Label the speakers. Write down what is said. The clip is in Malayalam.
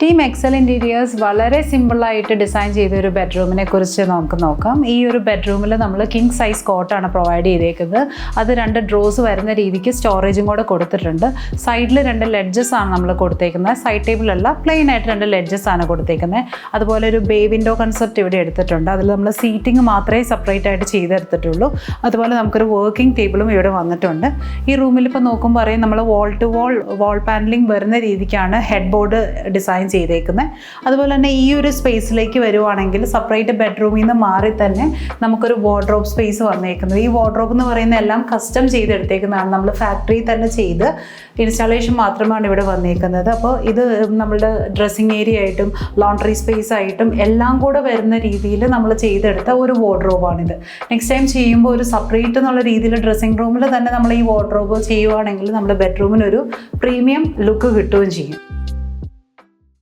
Speaker 1: ടീം എക്സൽ ഇൻറ്റീരിയേഴ്സ് വളരെ സിമ്പിളായിട്ട് ഡിസൈൻ ചെയ്ത ഒരു ബെഡ്റൂമിനെ കുറിച്ച് നമുക്ക് നോക്കാം. ഈ ഒരു ബെഡ്റൂമിൽ നമ്മൾ കിങ് സൈസ് കോട്ടാണ് പ്രൊവൈഡ് ചെയ്തേക്കുന്നത്. അത് 2 ഡ്രോസ് വരുന്ന രീതിക്ക് സ്റ്റോറേജും കൂടെ കൊടുത്തിട്ടുണ്ട്. സൈഡിൽ 2 ലെഡ്ജസ് ആണ് നമ്മൾ കൊടുത്തേക്കുന്നത്. സൈഡ് ടേബിളല്ല, പ്ലെയിൻ ആയിട്ട് 2 ലെഡ്ജസ് ആണ് കൊടുത്തേക്കുന്നത്. അതുപോലെ ഒരു ബേ വിൻഡോ കൺസെപ്റ്റ് ഇവിടെ എടുത്തിട്ടുണ്ട്. അതിൽ നമ്മൾ സീറ്റിംഗ് മാത്രമേ സെപ്പറേറ്റ് ആയിട്ട് ചെയ്തെടുത്തിട്ടുള്ളൂ. അതുപോലെ നമുക്കൊരു വർക്കിംഗ് ടേബിളും ഇവിടെ വന്നിട്ടുണ്ട്. ഈ റൂമിൽ ഇപ്പോൾ നോക്കുമ്പോൾ അറിയാം, നമ്മൾ വാൾ ടു വാൾ പാനലിംഗ് വരുന്ന രീതിക്കാണ് ഹെഡ് ബോർഡ് ഡിസൈൻ ചെയ്തേക്കുന്നത്. അതുപോലെ തന്നെ ഈ ഒരു സ്പേസിലേക്ക് വരുവാണെങ്കിൽ സെപ്പറേറ്റ് ബെഡ്റൂമിൽ നിന്ന് മാറി തന്നെ നമുക്കൊരു വാർഡ്രോബ് സ്പേസ് വന്നേക്കുന്നത്. ഈ വാർഡ്രോബ് എന്ന് പറയുന്ന എല്ലാം കസ്റ്റം ചെയ്തെടുത്തേക്കുന്നതാണ്. നമ്മൾ ഫാക്ടറിയിൽ തന്നെ ചെയ്ത് ഇൻസ്റ്റാളേഷൻ മാത്രമാണ് ഇവിടെ വന്നേക്കുന്നത്. അപ്പോൾ ഇത് നമ്മളുടെ ഡ്രസ്സിങ് ഏരിയ ആയിട്ടും ലോണ്ടറി സ്പേസ് ആയിട്ടും എല്ലാം കൂടെ വരുന്ന രീതിയിൽ നമ്മൾ ചെയ്തെടുത്ത ഒരു വാർഡ്രോബാണിത്. നെക്സ്റ്റ് ടൈം ചെയ്യുമ്പോൾ ഒരു സെപ്പറേറ്റ് എന്നുള്ള രീതിയിൽ ഡ്രസ്സിംഗ് റൂമിൽ തന്നെ നമ്മൾ ഈ വാർഡ്രോബ് ചെയ്യുവാണെങ്കിൽ നമ്മുടെ ബെഡ്റൂമിനൊരു പ്രീമിയം ലുക്ക് കിട്ടുകയും ചെയ്യും.